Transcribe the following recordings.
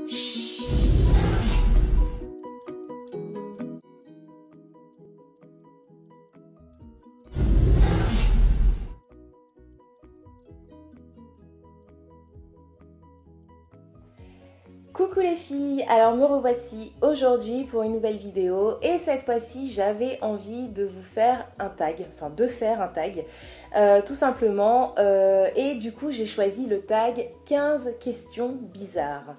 Coucou les filles, alors me revoici aujourd'hui pour une nouvelle vidéo et cette fois-ci j'avais envie de vous faire un tag, tout simplement et du coup j'ai choisi le tag 15 questions bizarres.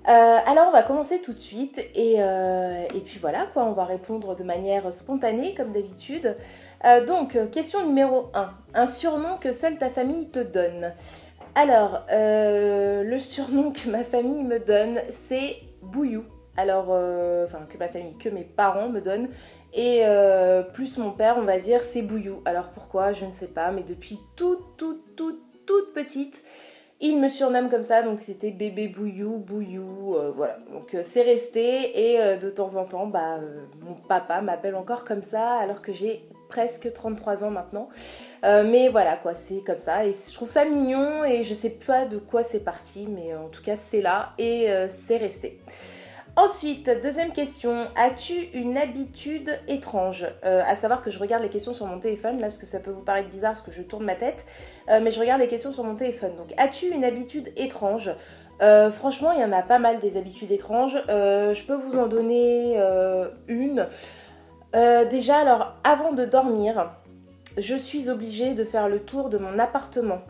Alors on va commencer tout de suite et puis voilà quoi, on va répondre de manière spontanée comme d'habitude. Donc question numéro 1, un surnom que seule ta famille te donne. Alors, le surnom que ma famille me donne, c'est Bouillou. Alors, que mes parents me donnent. Et plus mon père, on va dire, c'est Bouillou. Alors pourquoi, je ne sais pas, mais depuis toute petite, il me surnomme comme ça. Donc c'était bébé Bouillou, voilà. Donc c'est resté et de temps en temps, mon papa m'appelle encore comme ça alors que j'ai presque 33 ans maintenant. Mais voilà quoi, c'est comme ça et je trouve ça mignon et je sais pas de quoi c'est parti, mais en tout cas c'est là et c'est resté. Ensuite, deuxième question, as-tu une habitude étrange? À savoir que je regarde les questions sur mon téléphone là parce que ça peut vous paraître bizarre parce que je tourne ma tête, mais je regarde les questions sur mon téléphone. Donc as-tu une habitude étrange? Franchement il y en a pas mal des habitudes étranges, je peux vous en donner une. Déjà alors avant de dormir, je suis obligée de faire le tour de mon appartement.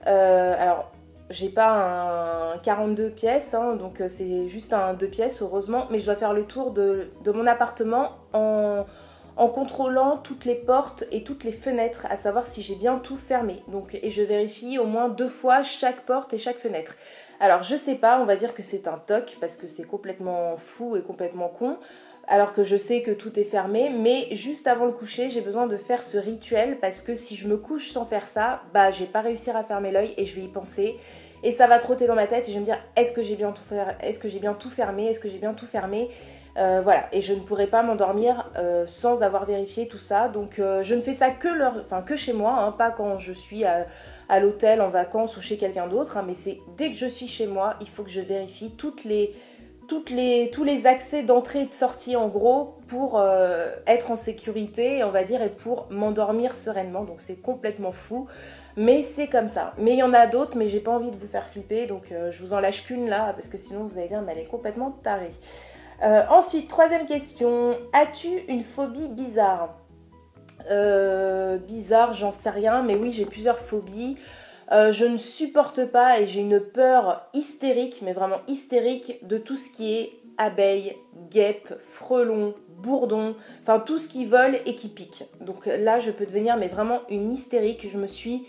Alors, j'ai pas un 42 pièces, hein, donc c'est juste un 2 pièces, heureusement, mais je dois faire le tour de mon appartement en contrôlant toutes les portes et toutes les fenêtres, à savoir si j'ai bien tout fermé. Donc, et je vérifie au moins 2 fois chaque porte et chaque fenêtre. Alors, je sais pas, on va dire que c'est un toc, parce que c'est complètement fou et complètement con. Alors que je sais que tout est fermé, mais juste avant le coucher, j'ai besoin de faire ce rituel parce que si je me couche sans faire ça, je vais pas réussir à fermer l'œil et je vais y penser et ça va trotter dans ma tête et je vais me dire est-ce que j'ai bien tout fermé, voilà, et je ne pourrai pas m'endormir sans avoir vérifié tout ça. Donc je ne fais ça que chez moi, hein, pas quand je suis à l'hôtel en vacances ou chez quelqu'un d'autre, hein, mais c'est dès que je suis chez moi, il faut que je vérifie tous les accès d'entrée et de sortie en gros pour être en sécurité, on va dire, et pour m'endormir sereinement. Donc c'est complètement fou, mais c'est comme ça. Mais il y en a d'autres, mais j'ai pas envie de vous faire flipper, donc je vous en lâche qu'une là, parce que sinon vous allez dire mais elle est complètement tarée. Ensuite, troisième question, as-tu une phobie bizarre? Bizarre, j'en sais rien, mais oui, j'ai plusieurs phobies. Je ne supporte pas et j'ai une peur hystérique, mais vraiment hystérique, de tout ce qui est abeilles, guêpes, frelons, bourdons, enfin tout ce qui vole et qui pique. Donc là, je peux devenir mais vraiment une hystérique. Je me suis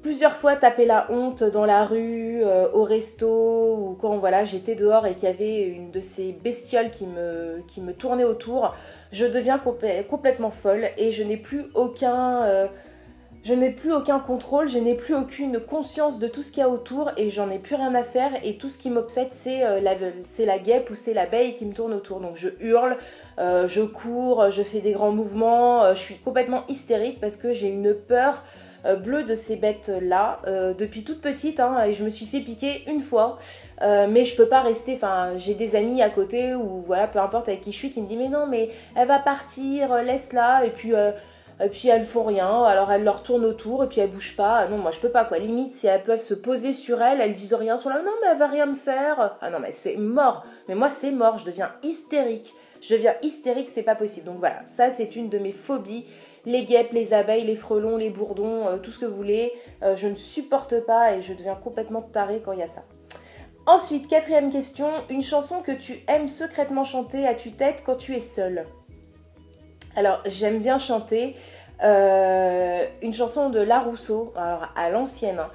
plusieurs fois tapé la honte dans la rue, au resto, ou quand voilà, j'étais dehors et qu'il y avait une de ces bestioles qui me tournait autour. Je deviens complètement folle et je n'ai plus aucun contrôle, je n'ai plus aucune conscience de tout ce qu'il y a autour et j'en ai plus rien à faire et tout ce qui m'obsède c'est la guêpe ou c'est l'abeille qui me tourne autour. Donc je hurle, je cours, je fais des grands mouvements, je suis complètement hystérique parce que j'ai une peur bleue de ces bêtes là depuis toute petite, hein, et je me suis fait piquer une fois, mais je peux pas rester, enfin j'ai des amis à côté ou voilà peu importe avec qui je suis qui me dit mais non mais elle va partir, laisse-la et puis elles font rien, alors elles leur tournent autour et puis elles bougent pas. Non, moi je peux pas quoi. Limite, si elles peuvent se poser sur elles, elles disent rien sur la. Non, mais elle va rien me faire. Ah non, mais c'est mort. Mais moi c'est mort, je deviens hystérique. C'est pas possible. Donc voilà, ça c'est une de mes phobies. Les guêpes, les abeilles, les frelons, les bourdons, tout ce que vous voulez. Je ne supporte pas et je deviens complètement tarée quand il y a ça. Ensuite, quatrième question, une chanson que tu aimes secrètement chanter à tue-tête quand tu es seule. Alors, j'aime bien chanter une chanson de La Rousseau, alors à l'ancienne, hein.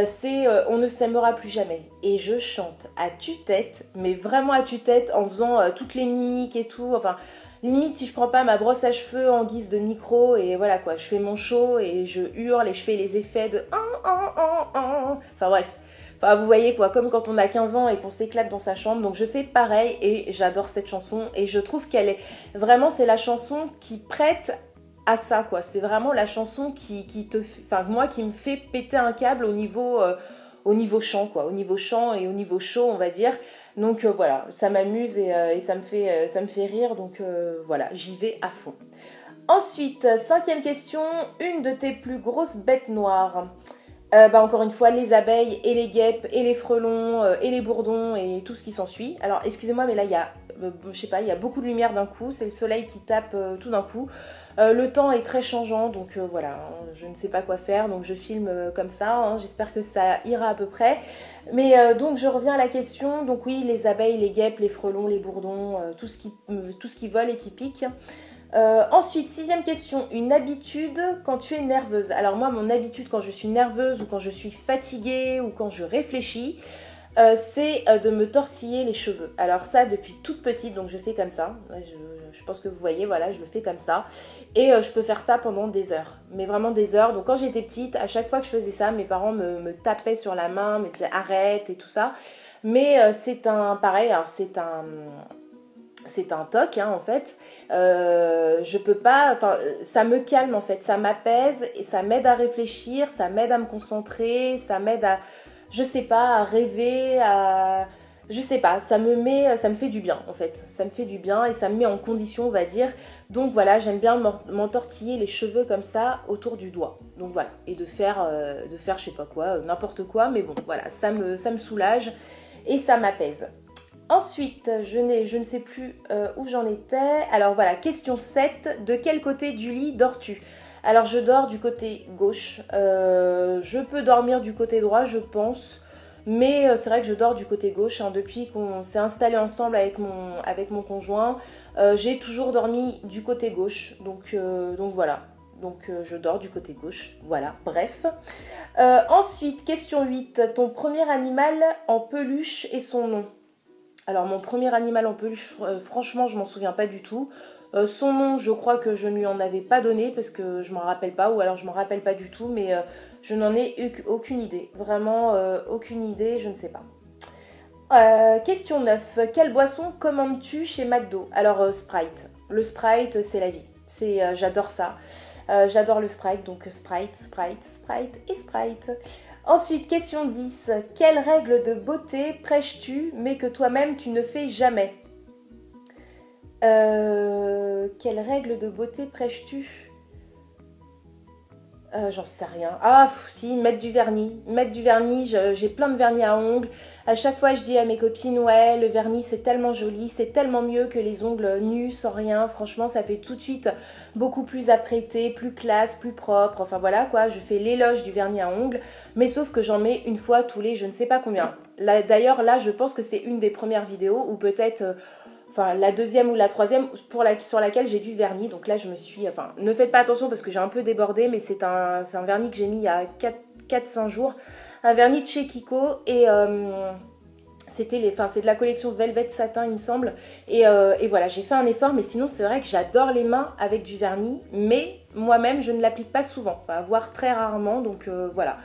C'est On ne s'aimera plus jamais. Et je chante à tue-tête, mais vraiment à tue-tête, en faisant toutes les mimiques et tout. Enfin, limite si je prends pas ma brosse à cheveux en guise de micro, et voilà quoi, je fais mon show et je hurle et je fais les effets de... Enfin bref. Enfin, vous voyez quoi, comme quand on a 15 ans et qu'on s'éclate dans sa chambre. Donc je fais pareil et j'adore cette chanson. Et je trouve qu'elle est... Vraiment, c'est la chanson qui prête à ça, quoi. C'est vraiment la chanson qui te... Enfin, moi, qui me fait péter un câble au niveau chant, quoi. Au niveau chant et au niveau show, on va dire. Donc voilà, ça m'amuse et ça me fait rire, donc voilà, j'y vais à fond. Ensuite, cinquième question, une de tes plus grosses bêtes noires. Encore une fois, les abeilles et les guêpes et les frelons et les bourdons et tout ce qui s'ensuit. Alors excusez-moi, mais là il y a, je sais pas, il y a beaucoup de lumière d'un coup, c'est le soleil qui tape tout d'un coup. Le temps est très changeant, donc voilà, hein, je ne sais pas quoi faire, donc je filme comme ça, hein, j'espère que ça ira à peu près. Mais donc je reviens à la question, donc oui, les abeilles, les guêpes, les frelons, les bourdons, tout ce qui vole et qui pique. Ensuite, sixième question, une habitude quand tu es nerveuse. Alors moi, mon habitude quand je suis nerveuse ou quand je suis fatiguée ou quand je réfléchis, c'est de me tortiller les cheveux. Alors ça, depuis toute petite, donc je fais comme ça. Je pense que vous voyez, voilà, je le fais comme ça. Et je peux faire ça pendant des heures, mais vraiment des heures. Donc quand j'étais petite, à chaque fois que je faisais ça, mes parents me tapaient sur la main, me disaient arrête et tout ça. Mais pareil, alors c'est un toc hein, en fait. Je peux pas, enfin ça me calme en fait, ça m'apaise et ça m'aide à réfléchir, ça m'aide à me concentrer, ça m'aide à, je sais pas, à rêver, je sais pas, ça me fait du bien en fait, ça me fait du bien et ça me met en condition on va dire. Donc voilà, j'aime bien m'entortiller les cheveux comme ça autour du doigt. Donc voilà, et de faire je sais pas quoi, n'importe quoi, mais bon voilà, ça me soulage et ça m'apaise. Ensuite, je ne sais plus où j'en étais. Alors voilà, question 7. De quel côté du lit dors-tu? Alors je dors du côté gauche. Je peux dormir du côté droit, je pense. Mais c'est vrai que je dors du côté gauche. Hein, depuis qu'on s'est installé ensemble avec mon conjoint, j'ai toujours dormi du côté gauche. Donc voilà. Donc je dors du côté gauche. Voilà, bref. Ensuite, question 8. Ton premier animal en peluche et son nom? Alors mon premier animal en peluche, franchement je m'en souviens pas du tout. Son nom je crois que je ne lui en avais pas donné parce que je m'en rappelle pas ou alors je m'en rappelle pas du tout mais je n'en ai aucune idée. Vraiment aucune idée, je ne sais pas. Question 9. Quelle boisson commandes-tu chez McDo? Alors Sprite. Le Sprite c'est la vie. J'adore ça. J'adore le Sprite, donc Sprite, Sprite, Sprite et Sprite. Ensuite, question 10. Quelle règle de beauté prêches-tu, mais que toi-même tu ne fais jamais? Quelle règle de beauté prêches-tu? J'en sais rien. Ah, si, mettre du vernis. Mettre du vernis, j'ai plein de vernis à ongles. À chaque fois, je dis à mes copines, ouais, le vernis, c'est tellement joli, c'est tellement mieux que les ongles nus, sans rien. Franchement, ça fait tout de suite beaucoup plus apprêté, plus classe, plus propre. Enfin, voilà, quoi, je fais l'éloge du vernis à ongles. Mais sauf que j'en mets une fois tous les je ne sais pas combien. D'ailleurs, là, je pense que c'est une des premières vidéos, ou peut-être... enfin la deuxième ou la troisième sur laquelle j'ai du vernis. Donc là je me suis, enfin ne faites pas attention parce que j'ai un peu débordé, mais c'est un vernis que j'ai mis il y a 4-5 jours, un vernis de chez Kiko et c'est de la collection Velvet Satin il me semble et voilà j'ai fait un effort, mais sinon c'est vrai que j'adore les mains avec du vernis, mais moi-même je ne l'applique pas souvent, enfin, voire très rarement, donc voilà.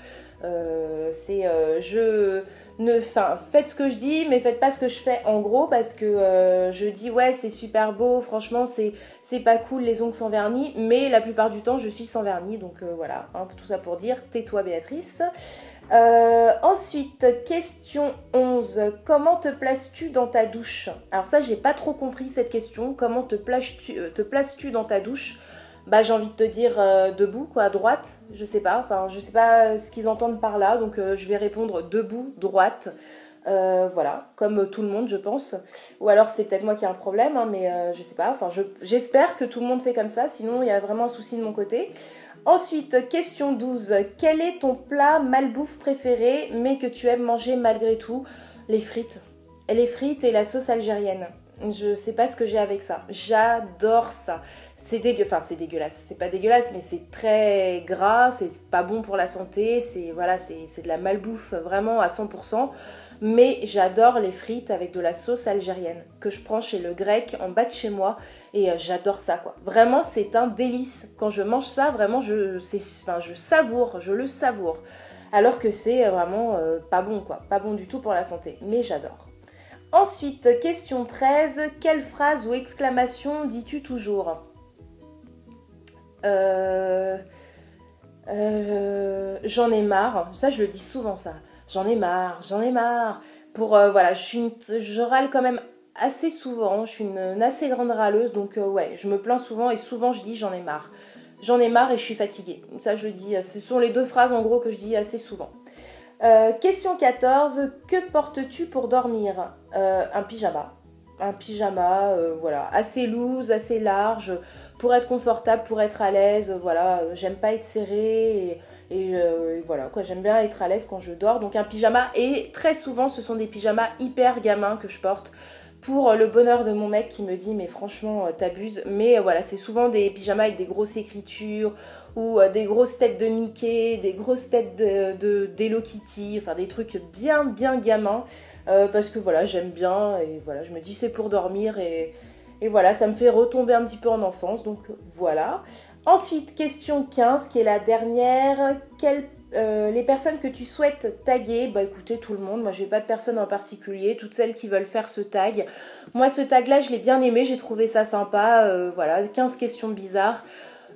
Faites ce que je dis, mais faites pas ce que je fais en gros, parce que je dis ouais c'est super beau, franchement c'est pas cool les ongles sans vernis, mais la plupart du temps je suis sans vernis, donc voilà, hein, tout ça pour dire tais-toi Béatrice. Ensuite, question 11. Comment te places-tu dans ta douche? Alors ça j'ai pas trop compris cette question, comment te places-tu dans ta douche? Bah j'ai envie de te dire debout quoi, à droite, je sais pas, enfin je sais pas ce qu'ils entendent par là, donc je vais répondre debout, droite, voilà, comme tout le monde je pense, ou alors c'est peut-être moi qui ai un problème, hein, mais je sais pas, enfin j'espère que tout le monde fait comme ça, sinon il y a vraiment un souci de mon côté. Ensuite, question 12, quel est ton plat malbouffe préféré, mais que tu aimes manger malgré tout? Les frites. Les frites et la sauce algérienne. Je sais pas ce que j'ai avec ça. J'adore ça. C'est dégueulasse. C'est pas dégueulasse, mais c'est très gras, c'est pas bon pour la santé. C'est de la malbouffe vraiment à 100%. Mais j'adore les frites avec de la sauce algérienne que je prends chez le grec en bas de chez moi et j'adore ça quoi. Vraiment, c'est un délice. Quand je mange ça, vraiment, je savoure, je le savoure. Alors que c'est vraiment pas bon quoi, pas bon du tout pour la santé. Mais j'adore. Ensuite, question 13. Quelle phrase ou exclamation dis-tu toujours? J'en ai marre. Ça, je le dis souvent, ça. J'en ai marre, j'en ai marre. Pour, voilà, je râle quand même assez souvent, je suis une assez grande râleuse, donc ouais, je me plains souvent et souvent je dis j'en ai marre. J'en ai marre et je suis fatiguée. Ça je le dis, ce sont les deux phrases en gros que je dis assez souvent. Question 14, que portes-tu pour dormir? Un pyjama. Un pyjama, voilà, assez loose, assez large, pour être confortable, pour être à l'aise, voilà, j'aime pas être serrée et voilà, quoi, j'aime bien être à l'aise quand je dors. Donc un pyjama, et très souvent ce sont des pyjamas hyper gamins que je porte pour le bonheur de mon mec qui me dit mais franchement t'abuses, mais voilà, c'est souvent des pyjamas avec des grosses écritures ou des grosses têtes de Mickey, des grosses têtes d'Hello Kitty, enfin des trucs bien bien gamins, parce que voilà, j'aime bien et voilà, je me dis c'est pour dormir et voilà, ça me fait retomber un petit peu en enfance, donc voilà. Ensuite, question 15, qui est la dernière. Les personnes que tu souhaites taguer, bah écoutez tout le monde, moi j'ai pas de personne en particulier, toutes celles qui veulent faire ce tag. Moi ce tag là je l'ai bien aimé, j'ai trouvé ça sympa, voilà, 15 questions bizarres.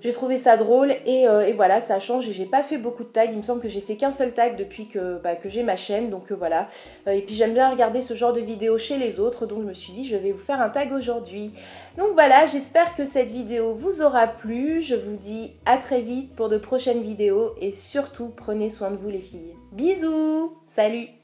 J'ai trouvé ça drôle et voilà, ça change et j'ai pas fait beaucoup de tags. Il me semble que j'ai fait qu'un seul tag depuis que j'ai ma chaîne, donc voilà. Et puis j'aime bien regarder ce genre de vidéos chez les autres, donc je me suis dit je vais vous faire un tag aujourd'hui. Donc voilà, j'espère que cette vidéo vous aura plu. Je vous dis à très vite pour de prochaines vidéos et surtout prenez soin de vous les filles. Bisous, salut!